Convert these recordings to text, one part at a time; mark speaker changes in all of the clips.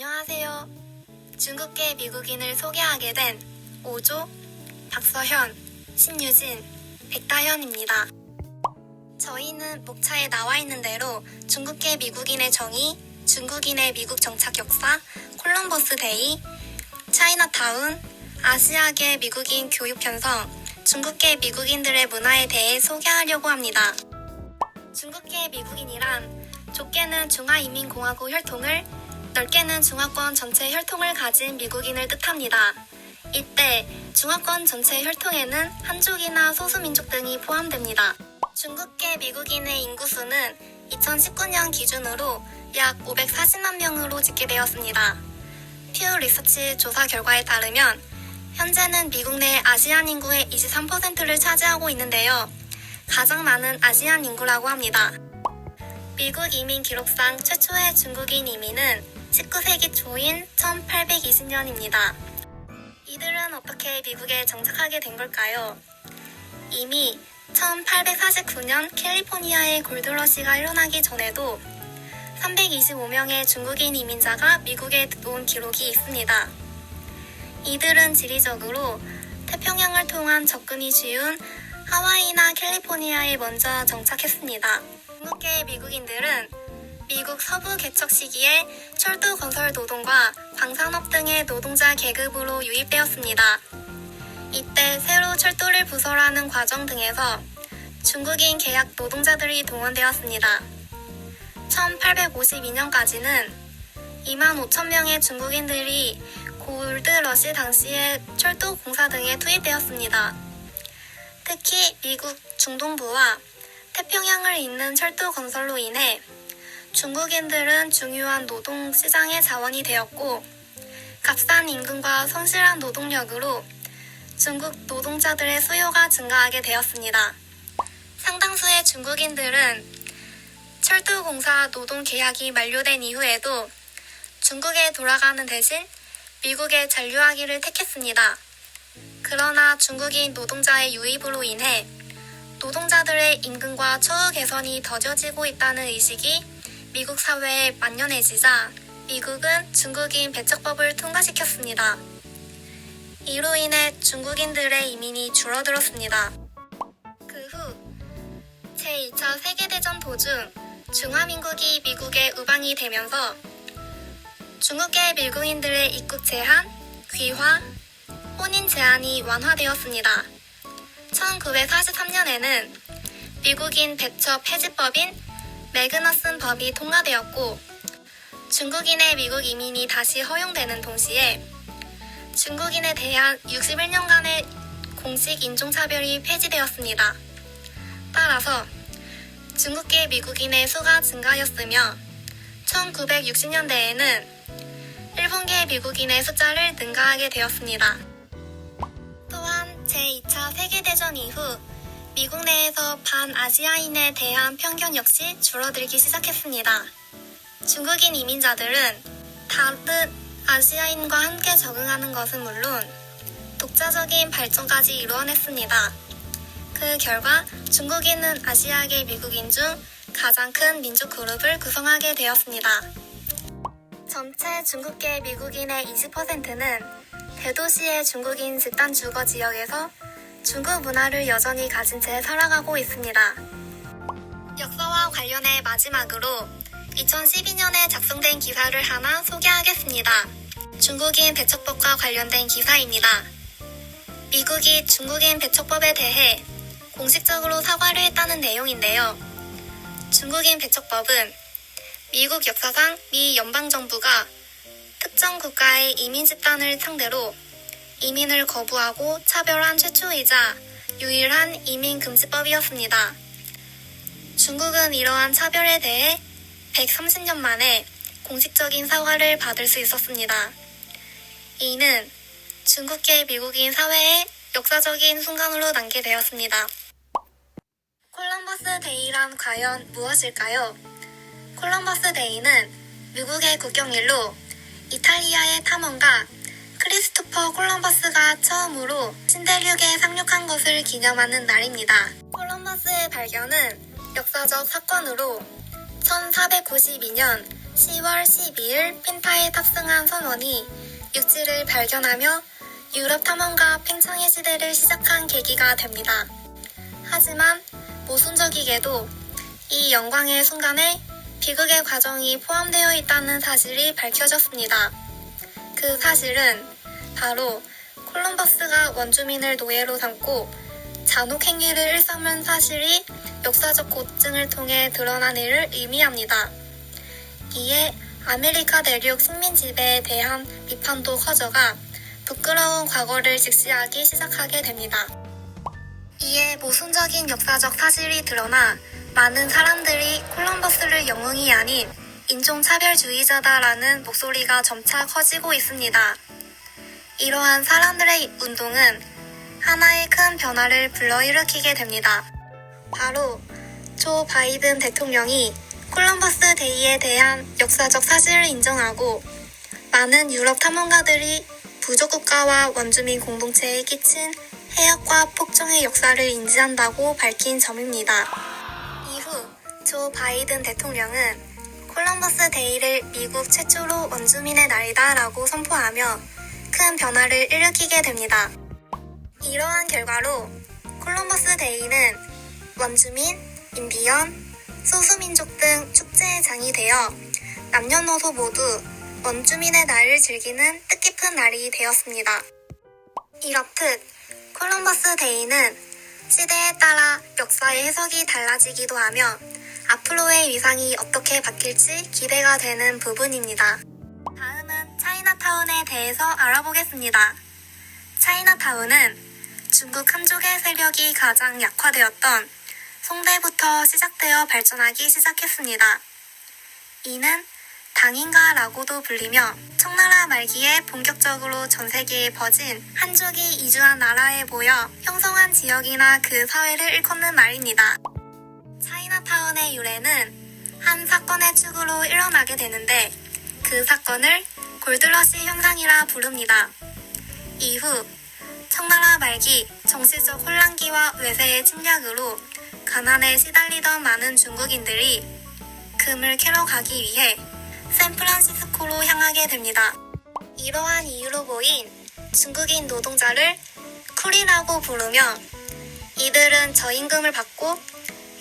Speaker 1: 안녕하세요. 중국계 미국인을 소개하게 된 오조, 박서현, 신유진, 백다현입니다. 저희는 목차에 나와 있는 대로 중국계 미국인의 정의, 중국인의 미국 정착 역사, 콜럼버스 데이, 차이나타운, 아시아계 미국인 교육 편성, 중국계 미국인들의 문화에 대해 소개하려고 합니다. 중국계 미국인이란 좁게는 중화인민공화국 혈통을, 넓게는 중화권 전체 혈통을 가진 미국인을 뜻합니다. 이때 중화권 전체 혈통에는 한족이나 소수민족 등이 포함됩니다. 중국계 미국인의 인구수는 2019년 기준으로 약 540만 명으로 집계되었습니다. 퓨 리서치 조사 결과에 따르면 현재는 미국 내 아시안 인구의 23%를 차지하고 있는데요. 가장 많은 아시안 인구라고 합니다. 미국 이민 기록상 최초의 중국인 이민은 19세기 초인 1820년입니다. 이들은 어떻게 미국에 정착하게 된 걸까요? 이미 1849년 캘리포니아의 골드러시가 일어나기 전에도 325명의 중국인 이민자가 미국에 들어온 기록이 있습니다. 이들은 지리적으로 태평양을 통한 접근이 쉬운 하와이나 캘리포니아에 먼저 정착했습니다. 중국계 미국인들은 미국 서부 개척 시기에 철도 건설 노동과 광산업 등의 노동자 계급으로 유입되었습니다. 이때 새로 철도를 부설하는 과정 등에서 중국인 계약 노동자들이 동원되었습니다. 1852년까지는 2만 5천 명의 중국인들이 골드러시 당시에 철도 공사 등에 투입되었습니다. 특히 미국 중동부와 태평양을 잇는 철도 건설로 인해 중국인들은 중요한 노동 시장의 자원이 되었고 값싼 임금과 성실한 노동력으로 중국 노동자들의 수요가 증가하게 되었습니다. 상당수의 중국인들은 철도공사 노동 계약이 만료된 이후에도 중국에 돌아가는 대신 미국에 잔류하기를 택했습니다. 그러나 중국인 노동자의 유입으로 인해 노동자들의 임금과 처우 개선이 더뎌지고 있다는 의식이 미국 사회에 만연해지자 미국은 중국인 배척법을 통과시켰습니다. 이로 인해 중국인들의 이민이 줄어들었습니다. 그 후 제2차 세계대전 도중 중화민국이 미국에 우방이 되면서 중국계 미국인들의 입국 제한, 귀화, 혼인 제한이 완화되었습니다. 1943년에는 미국인 배척 폐지법인 매그너슨 법이 통과되었고 중국인의 미국 이민이 다시 허용되는 동시에 중국인에 대한 61년간의 공식 인종차별이 폐지되었습니다. 따라서 중국계 미국인의 수가 증가하였으며 1960년대에는 일본계 미국인의 숫자를 능가하게 되었습니다. 또한 제2차 세계대전 이후 미국 내에서 반아시아인에 대한 편견 역시 줄어들기 시작했습니다. 중국인 이민자들은 다른 아시아인과 함께 적응하는 것은 물론 독자적인 발전까지 이루어냈습니다. 그 결과 중국인은 아시아계 미국인 중 가장 큰 민족 그룹을 구성하게 되었습니다. 전체 중국계 미국인의 20%는 대도시의 중국인 집단 주거 지역에서 중국 문화를 여전히 가진 채 살아가고 있습니다. 역사와 관련해 마지막으로 2012년에 작성된 기사를 하나 소개하겠습니다. 중국인 배척법과 관련된 기사입니다. 미국이 중국인 배척법에 대해 공식적으로 사과를 했다는 내용인데요. 중국인 배척법은 미국 역사상 미 연방정부가 특정 국가의 이민 집단을 상대로 이민을 거부하고 차별한 최초이자 유일한 이민금지법이었습니다. 중국은 이러한 차별에 대해 130년 만에 공식적인 사과를 받을 수 있었습니다. 이는 중국계 미국인 사회의 역사적인 순간으로 남게 되었습니다. 콜럼버스 데이란 과연 무엇일까요? 콜럼버스 데이는 미국의 국경일로 이탈리아의 탐험가 크리스토퍼 콜럼버스가 처음으로 신대륙에 상륙한 것을 기념하는 날입니다. 콜럼버스의 발견은 역사적 사건으로 1492년 10월 12일 펜타에 탑승한 선원이 육지를 발견하며 유럽 탐험가 팽창의 시대를 시작한 계기가 됩니다. 하지만 모순적이게도 이 영광의 순간에 비극의 과정이 포함되어 있다는 사실이 밝혀졌습니다. 그 사실은 바로 콜럼버스가 원주민을 노예로 삼고 잔혹 행위를 일삼은 사실이 역사적 고증을 통해 드러난 일을 의미합니다. 이에 아메리카 대륙 식민 지배에 대한 비판도 커져가 부끄러운 과거를 직시하기 시작하게 됩니다. 이에 모순적인 역사적 사실이 드러나 많은 사람들이 콜럼버스를 영웅이 아닌 인종차별주의자다라는 목소리가 점차 커지고 있습니다. 이러한 사람들의 운동은 하나의 큰 변화를 불러일으키게 됩니다. 바로 조 바이든 대통령이 콜럼버스 데이에 대한 역사적 사실을 인정하고 많은 유럽 탐험가들이 부족국가와 원주민 공동체에 끼친 해악과 폭정의 역사를 인지한다고 밝힌 점입니다. 이후 조 바이든 대통령은 콜럼버스 데이를 미국 최초로 원주민의 날이다 라고 선포하며 큰 변화를 일으키게 됩니다. 이러한 결과로 콜럼버스 데이는 원주민, 인디언, 소수민족 등 축제의 장이 되어 남녀노소 모두 원주민의 날을 즐기는 뜻깊은 날이 되었습니다. 이렇듯 콜럼버스 데이는 시대에 따라 역사의 해석이 달라지기도 하며 앞으로의 위상이 어떻게 바뀔지 기대가 되는 부분입니다. 다음은 차이나타운에 대해서 알아보겠습니다. 차이나타운은 중국 한족의 세력이 가장 약화되었던 송대부터 시작되어 발전하기 시작했습니다. 이는 당인가라고도 불리며 청나라 말기에 본격적으로 전 세계에 퍼진 한족이 이주한 나라에 모여 형성한 지역이나 그 사회를 일컫는 말입니다. 차이나타운의 유래는 한 사건의 축으로 일어나게 되는데 그 사건을 골드러시 현상이라 부릅니다. 이후 청나라 말기 정치적 혼란기와 외세의 침략으로 가난에 시달리던 많은 중국인들이 금을 캐러 가기 위해 샌프란시스코로 향하게 됩니다. 이러한 이유로 모인 중국인 노동자를 쿨이라고 부르며 이들은 저임금을 받고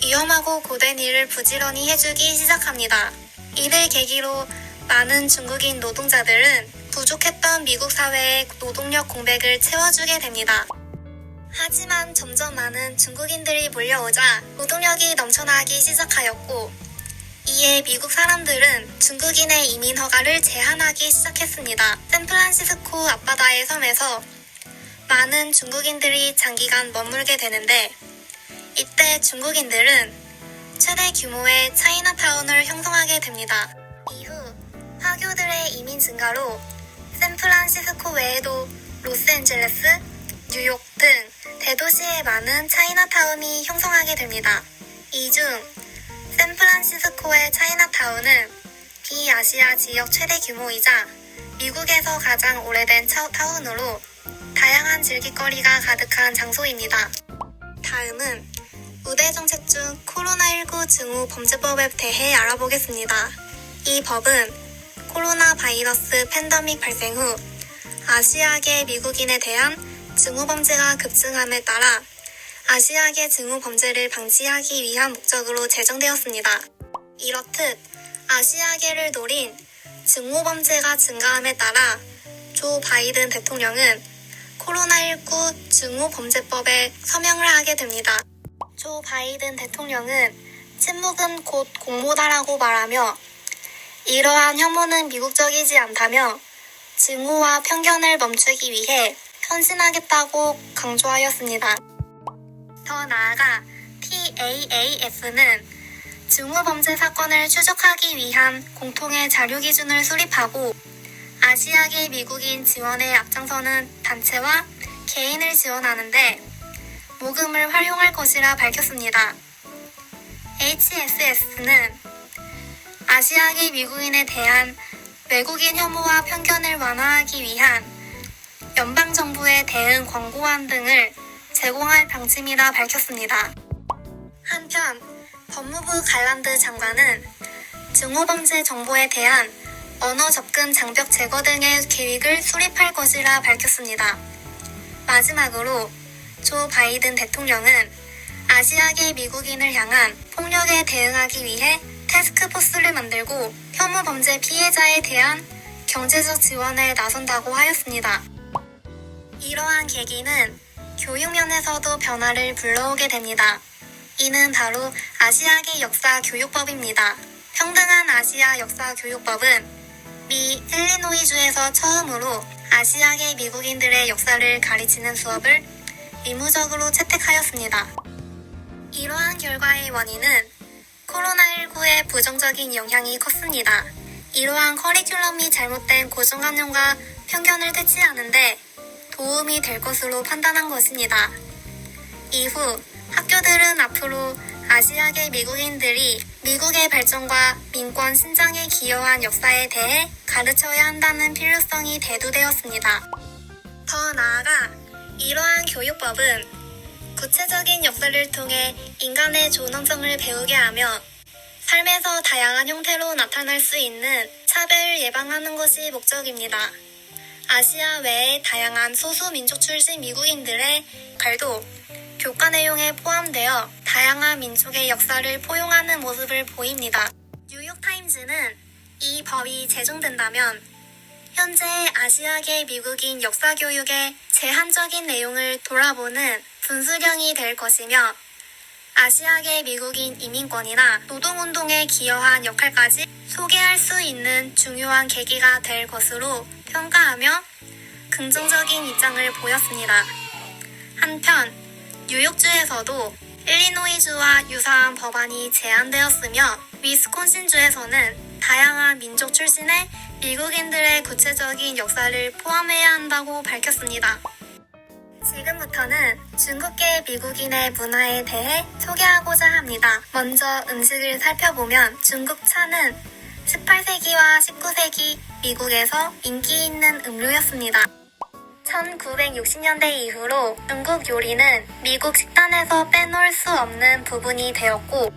Speaker 1: 위험하고 고된 일을 부지런히 해주기 시작합니다. 이를 계기로 많은 중국인 노동자들은 부족했던 미국 사회의 노동력 공백을 채워주게 됩니다. 하지만 점점 많은 중국인들이 몰려오자 노동력이 넘쳐나기 시작하였고 이에 미국 사람들은 중국인의 이민 허가를 제한하기 시작했습니다. 샌프란시스코 앞바다의 섬에서 많은 중국인들이 장기간 머물게 되는데 이때 중국인들은 최대 규모의 차이나타운을 형성하게 됩니다. 이후 화교들의 이민 증가로 샌프란시스코 외에도 로스앤젤레스, 뉴욕 등 대도시에 많은 차이나타운이 형성하게 됩니다. 이 중 샌프란시스코의 차이나타운은 비아시아 지역 최대 규모이자 미국에서 가장 오래된 타운으로 다양한 즐길거리가 가득한 장소입니다. 다음은 우대정책 중 코로나19 증후 범죄법에 대해 알아보겠습니다. 이 법은 코로나 바이러스 팬데믹 발생 후 아시아계 미국인에 대한 증오 범죄가 급증함에 따라 아시아계 증오 범죄를 방지하기 위한 목적으로 제정되었습니다. 이렇듯 아시아계를 노린 증오 범죄가 증가함에 따라 조 바이든 대통령은 코로나19 증오 범죄법에 서명을 하게 됩니다. 조 바이든 대통령은 침묵은 곧 공모다라고 말하며 이러한 혐오는 미국적이지 않다며 증오와 편견을 멈추기 위해 헌신하겠다고 강조하였습니다. 더 나아가 TAAF는 증오범죄 사건을 추적하기 위한 공통의 자료 기준을 수립하고 아시아계 미국인 지원에 앞장서는 단체와 개인을 지원하는데 모금을 활용할 것이라 밝혔습니다. HSS는 아시아계 미국인에 대한 외국인 혐오와 편견을 완화하기 위한 연방정부의 대응 권고안 등을 제공할 방침이라 밝혔습니다. 한편 법무부 갈란드 장관은 증오범죄 정보에 대한 언어 접근 장벽 제거 등의 계획을 수립할 것이라 밝혔습니다. 마지막으로 조 바이든 대통령은 아시아계 미국인을 향한 폭력에 대응하기 위해 태스크포스를 만들고 혐오 범죄 피해자에 대한 경제적 지원에 나선다고 하였습니다. 이러한 계기는 교육 면에서도 변화를 불러오게 됩니다. 이는 바로 아시아계 역사 교육법입니다. 평등한 아시아 역사 교육법은 미 일리노이주에서 처음으로 아시아계 미국인들의 역사를 가르치는 수업을 의무적으로 채택하였습니다. 이러한 결과의 원인은 코로나19의 부정적인 영향이 컸습니다. 이러한 커리큘럼이 잘못된 고정관념과 편견을 퇴치하는데 도움이 될 것으로 판단한 것입니다. 이후 학교들은 앞으로 아시아계 미국인들이 미국의 발전과 민권 신장에 기여한 역사에 대해 가르쳐야 한다는 필요성이 대두되었습니다. 더 나아가 이러한 교육법은 구체적인 역사를 통해 인간의 존엄성을 배우게 하며 삶에서 다양한 형태로 나타날 수 있는 차별을 예방하는 것이 목적입니다. 아시아 외의 다양한 소수민족 출신 미국인들의 역할도 교과 내용에 포함되어 다양한 민족의 역사를 포용하는 모습을 보입니다. 뉴욕타임즈는 이 법이 제정된다면 현재의 아시아계 미국인 역사 교육의 제한적인 내용을 돌아보는 분수령이 될 것이며 아시아계 미국인 이민권이나 노동운동에 기여한 역할까지 소개할 수 있는 중요한 계기가 될 것으로 평가하며 긍정적인 입장을 보였습니다. 한편 뉴욕주에서도 일리노이주와 유사한 법안이 제안되었으며 위스콘신주에서는 다양한 민족 출신의 미국인들의 구체적인 역사를 포함해야 한다고 밝혔습니다. 지금부터는 중국계 미국인의 문화에 대해 소개하고자 합니다. 먼저 음식을 살펴보면 중국 차는 18세기와 19세기 미국에서 인기 있는 음료였습니다. 1960년대 이후로 중국 요리는 미국 식단에서 빼놓을 수 없는 부분이 되었고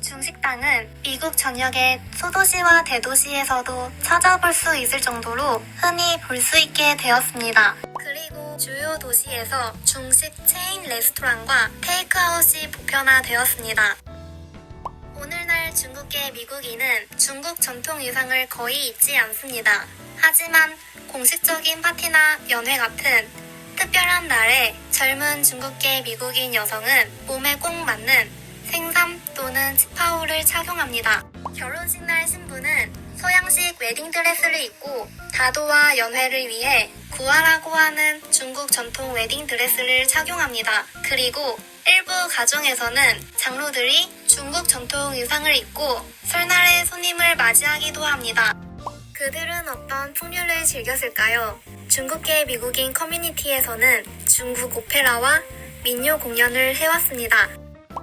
Speaker 1: 중식당은 미국 전역의 소도시와 대도시에서도 찾아볼 수 있을 정도로 흔히 볼 수 있게 되었습니다. 그리고 주요 도시에서 중식 체인 레스토랑과 테이크아웃이 보편화되었습니다. 오늘날 중국계 미국인은 중국 전통 의상을 거의 입지 않습니다. 하지만 공식적인 파티나 연회 같은 특별한 날에 젊은 중국계 미국인 여성은 몸에 꼭 맞는 생삼 또는 치파오를 착용합니다. 결혼식 날 신부는 서양식 웨딩드레스를 입고 다도와 연회를 위해 구아라고 하는 중국 전통 웨딩드레스를 착용합니다. 그리고 일부 가정에서는 장로들이 중국 전통 의상을 입고 설날에 손님을 맞이하기도 합니다. 그들은 어떤 풍류를 즐겼을까요? 중국계 미국인 커뮤니티에서는 중국 오페라와 민요 공연을 해왔습니다.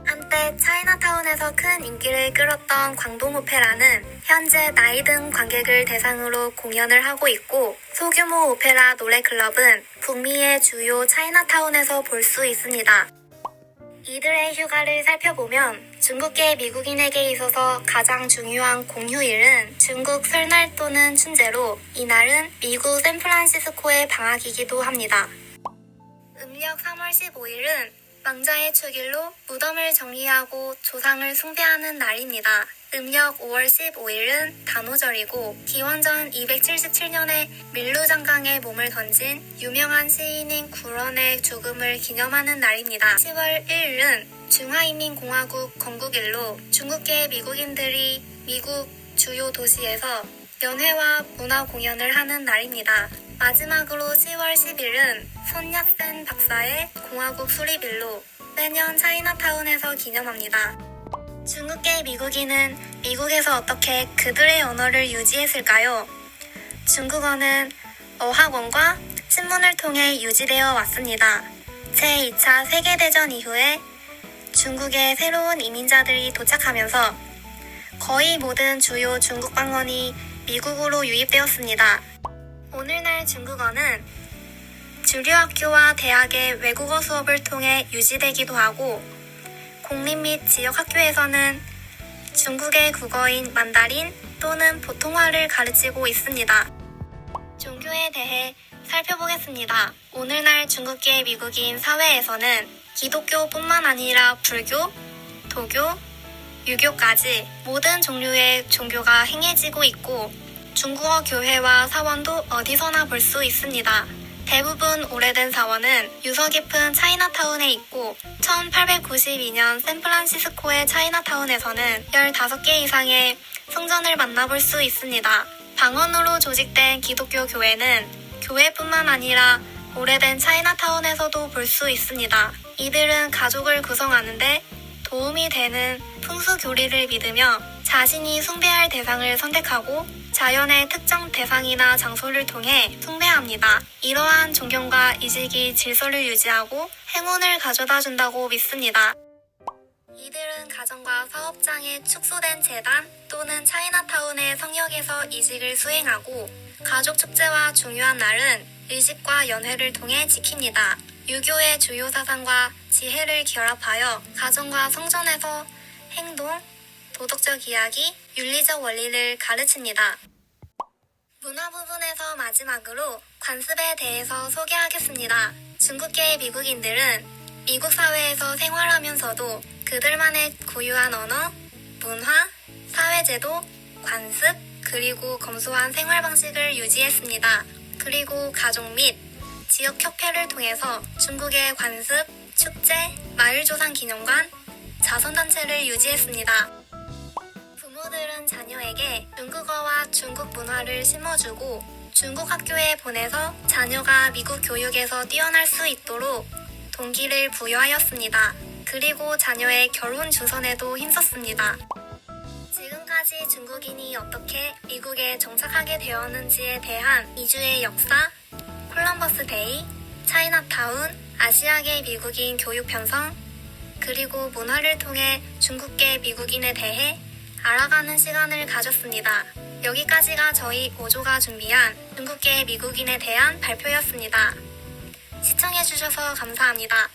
Speaker 1: 한때 차이나타운에서 큰 인기를 끌었던 광동 오페라는 현재 나이 든 관객을 대상으로 공연을 하고 있고 소규모 오페라 노래클럽은 북미의 주요 차이나타운에서 볼 수 있습니다. 이들의 휴가를 살펴보면 중국계 미국인에게 있어서 가장 중요한 공휴일은 중국 설날 또는 춘제로 이날은 미국 샌프란시스코의 방학이기도 합니다. 음력 3월 15일은 망자의 축일로 무덤을 정리하고 조상을 숭배하는 날입니다. 음력 5월 15일은 단오절이고 기원전 277년에 밀루장강에 몸을 던진 유명한 시인인 구런의 죽음을 기념하는 날입니다. 10월 1일은 중화인민공화국 건국일로 중국계 미국인들이 미국 주요 도시에서 연회와 문화 공연을 하는 날입니다. 마지막으로 10월 10일은 손야센 박사의 공화국 수립일로 매년 차이나타운에서 기념합니다. 중국계 미국인은 미국에서 어떻게 그들의 언어를 유지했을까요? 중국어는 어학원과 신문을 통해 유지되어 왔습니다. 제2차 세계대전 이후에 중국에 새로운 이민자들이 도착하면서 거의 모든 주요 중국 방언이 미국으로 유입되었습니다. 오늘날 중국어는 주류 학교와 대학의 외국어 수업을 통해 유지되기도 하고 공립 및 지역 학교에서는 중국의 국어인 만다린 또는 보통화를 가르치고 있습니다. 종교에 대해 살펴보겠습니다. 오늘날 중국계 미국인 사회에서는 기독교뿐만 아니라 불교, 도교, 유교까지 모든 종류의 종교가 행해지고 있고 중국어 교회와 사원도 어디서나 볼 수 있습니다. 대부분 오래된 사원은 유서 깊은 차이나타운에 있고 1892년 샌프란시스코의 차이나타운에서는 15개 이상의 성전을 만나볼 수 있습니다. 방언으로 조직된 기독교 교회는 교회뿐만 아니라 오래된 차이나타운에서도 볼 수 있습니다. 이들은 가족을 구성하는데 도움이 되는 풍수교리를 믿으며 자신이 숭배할 대상을 선택하고 자연의 특정 대상이나 장소를 통해 숭배합니다. 이러한 존경과 이직이 질서를 유지하고 행운을 가져다 준다고 믿습니다. 이들은 가정과 사업장에 축소된 재단 또는 차이나타운의 성역에서 이직을 수행하고 가족 축제와 중요한 날은 의식과 연회를 통해 지킵니다. 유교의 주요 사상과 지혜를 결합하여 가정과 성전에서 행동, 도덕적 이야기, 윤리적 원리를 가르칩니다. 문화 부분에서 마지막으로 관습에 대해서 소개하겠습니다. 중국계 미국인들은 미국 사회에서 생활하면서도 그들만의 고유한 언어, 문화, 사회제도, 관습, 그리고 검소한 생활 방식을 유지했습니다. 그리고 가족 및 지역 협회를 통해서 중국의 관습, 축제, 마을조상 기념관, 자선단체를 유지했습니다. 부모들은 자녀에게 중국어와 중국 문화를 심어주고 중국 학교에 보내서 자녀가 미국 교육에서 뛰어날 수 있도록 동기를 부여하였습니다. 그리고 자녀의 결혼 주선에도 힘썼습니다. 지금까지 중국인이 어떻게 미국에 정착하게 되었는지에 대한 이주의 역사, 콜럼버스 데이, 차이나타운, 아시아계 미국인 교육 편성, 그리고 문화를 통해 중국계 미국인에 대해 알아가는 시간을 가졌습니다. 여기까지가 저희 오조가 준비한 중국계 미국인에 대한 발표였습니다. 시청해주셔서 감사합니다.